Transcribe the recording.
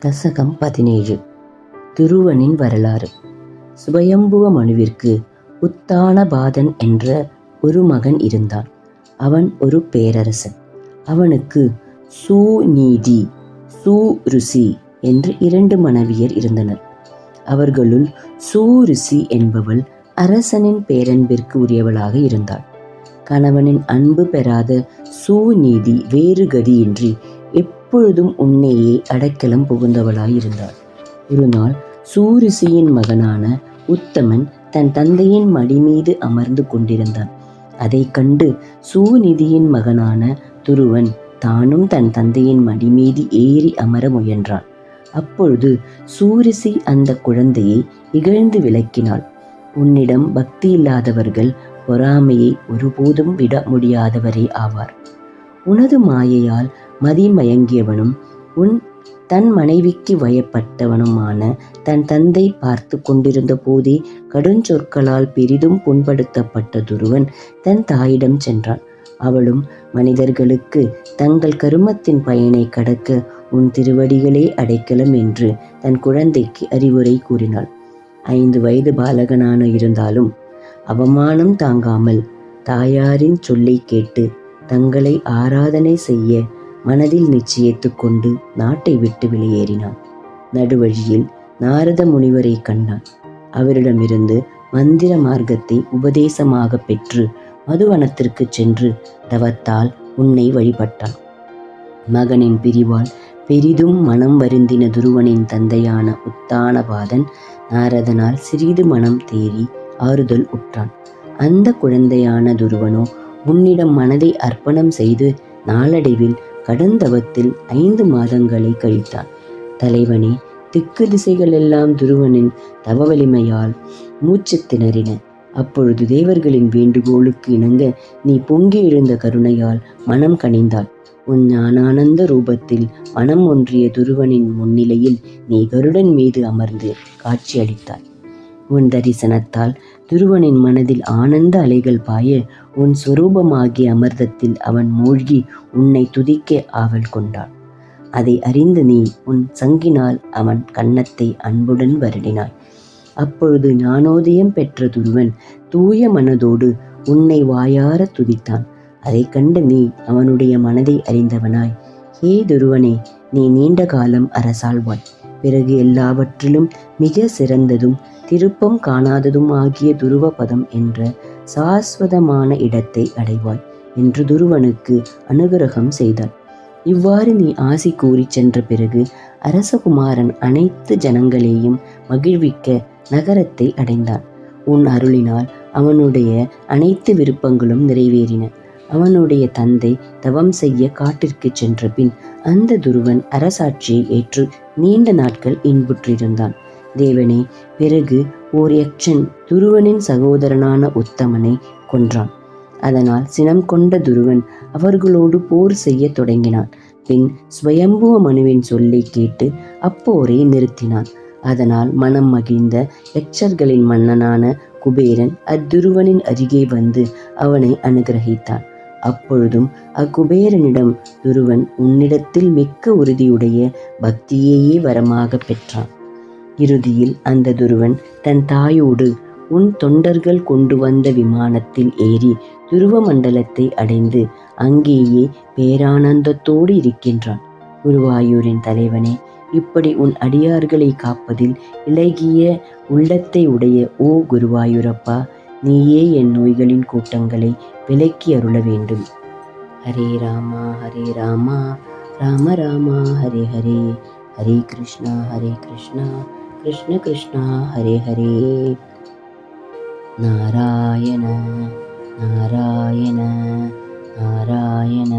தசகம் 17. துருவனின் வரலாறு. சுயம்புவ மனுவிற்கு உத்தானபாதன் என்ற ஒரு மகன் இருந்தான். அவன் ஒரு பேரரசன். அவனுக்கு சூநீதி, சூருசி என்று 2 மனைவியர் இருந்தனர். அவர்களுள் சூருசி என்பவள் அரசனின் பேரன்பிற்கு உரியவளாக இருந்தாள். கணவனின் அன்பு பெறாத சூநீதி வேறு கதியின்றி எப்பொழுதும் உன்னையே அடைக்கலம் புகுந்தவளாயிருந்தாள். ஒரு நாள் சூருசியின் மகனான உத்தமன் தன் தந்தையின் மடி மீது அமர்ந்து கொண்டிருந்தான். அதை கண்டு சூநிதியின் மகனான துருவன் தானும் தன் தந்தையின் மடி மீது ஏறி அமர முயன்றான். அப்பொழுது சூருசி அந்த குழந்தையை இகழ்ந்து விலக்கினாள். உன்னிடம் பக்தி இல்லாதவர்கள் பொறாமையை ஒருபோதும் விட முடியாதவரே ஆவார். உனது மாயையால் மதிமயங்கியவனும் தன் மனைவிக்கு வயப்பட்டவனுமான தன் தந்தை பார்த்து கொண்டிருந்த போதே கடுஞ்சொற்களால் பெரிதும் புண்படுத்தப்பட்ட துருவன் தன் தாயிடம் சென்றான். அவளும் மனிதர்களுக்கு தங்கள் கருமத்தின் பயனை கடக்க உன் திருவடிகளே அடைக்கலம் என்று தன் குழந்தைக்கு அறிவுரை கூறினாள். 5 வயது பாலகனான இருந்தாலும் அவமானம் தாங்காமல் தாயாரின் சொல்லை கேட்டு தங்களை ஆராதனை செய்ய மனதில் நிச்சயித்து கொண்டு நாட்டை விட்டு வெளியேறினான். நடுவழியில் நாரத முனிவரை கண்டான். அவரிடமிருந்து மந்திர மார்க்கத்தை உபதேசமாக பெற்று மதுவனத்திற்கு சென்று தவத்தால் உன்னை வழிபட்டான். மகனின் பிரிவால் பெரிதும் மனம் வருந்தின துருவனின் தந்தையான உத்தானபாதன் நாரதனால் சிறிது மனம் தேறி ஆறுதல் உற்றான். அந்த குழந்தையான துருவனோ உன்னிடம் மனதை அர்ப்பணம் செய்து நாளடைவில் கடுந்தவத்தில் 5 மாதங்களை கழித்தான். தலைவனே, திக்கு திசைகளெல்லாம் துருவனின் தவ வலிமையால் மூச்சு திணறின. அப்பொழுது தேவர்களின் வேண்டுகோளுக்கு இணங்க நீ பொங்கி எழுந்த கருணையால் மனம் கனிந்தாள். உன் ஞானானந்த ரூபத்தில் மனம் ஒன்றிய துருவனின் முன்னிலையில் நீ கருடன் மீது அமர்ந்து காட்சியளித்தாய். உன் தரிசனத்தால் துருவனின் மனதில் ஆனந்த அலைகள் பாய உன் சொரூபமாகிய அமிர்தத்தில் அவன் மூழ்கி உன்னை துதிக்க ஆவல் கொண்டான். அதை அறிந்து நீ உன் சங்கினால் அவன் கன்னத்தை அன்புடன் வருடினாய். அப்பொழுது ஞானோதயம் பெற்ற துருவன் தூய மனதோடு உன்னை வாயார துதித்தான். அதை கண்டு நீ அவனுடைய மனதை அறிந்தவனாய், ஹே துருவனே, நீ நீண்ட காலம் அரசாள்வாய். பிறகு எல்லாவற்றிலும் மிக சிறந்ததும் திருப்பம் காணாததும் ஆகிய துருவபதம் என்ற சாஸ்வதமான இடத்தை அடைவாய் என்று துருவனுக்கு அனுகிரகம் செய்தாள். இவ்வாறு நீ ஆசி கூறி சென்ற பிறகு அரசகுமாரன் அனைத்து ஜனங்களையும் மகிழ்விக்க நகரத்தை அடைந்தான். உன் அருளினால் அவனுடைய அனைத்து விருப்பங்களும் நிறைவேறின. அவனுடைய தந்தை தவம் செய்ய காட்டிற்கு சென்ற பின் அந்த துருவன் அரசாட்சியை ஏற்று நீண்ட நாட்கள் இன்புற்றிருந்தான். தேவனே, பிறகு ஓர் யக்ஷன் துருவனின் சகோதரனான உத்தமனை கொன்றான். அதனால் சினம் கொண்ட துருவன் அவர்களோடு போர் செய்ய தொடங்கினான். பின் சுயம்புவ மனுவின் சொல்லை கேட்டு அப்போரை நிறுத்தினான். அதனால் மனம் மகிழ்ந்த யக்ஷர்களின் மன்னனான குபேரன் அத்துருவனின் அருகே வந்து அவனை அனுகிரகித்தான். அப்பொழுதும் அக்குபேரனிடம் துருவன் உன்னிடத்தில் மிக்க உறுதியுடைய பக்தியையே வரமாக பெற்றான். இறுதியில் அந்த துருவன் தன் தாயோடு உன் தொண்டர்கள் கொண்டு வந்த விமானத்தில் ஏறி துருவ மண்டலத்தை அடைந்து அங்கேயே பேரானந்தத்தோடு இருக்கின்றான். குருவாயூரின் தலைவனே, இப்படி உன் அடியார்களை காப்பதில் இலகிய உள்ளத்தை உடைய ஓ குருவாயூரப்பா, நீயே என் நோய்களின் கூட்டங்களை விலக்கி அருள வேண்டும். ஹரே ராமா ராம ராமா ஹரே ஹரே, ஹரே கிருஷ்ணா கிருஷ்ண கிருஷ்ணா ஹரே ஹரே. நாராயண நாராயண நாராயண.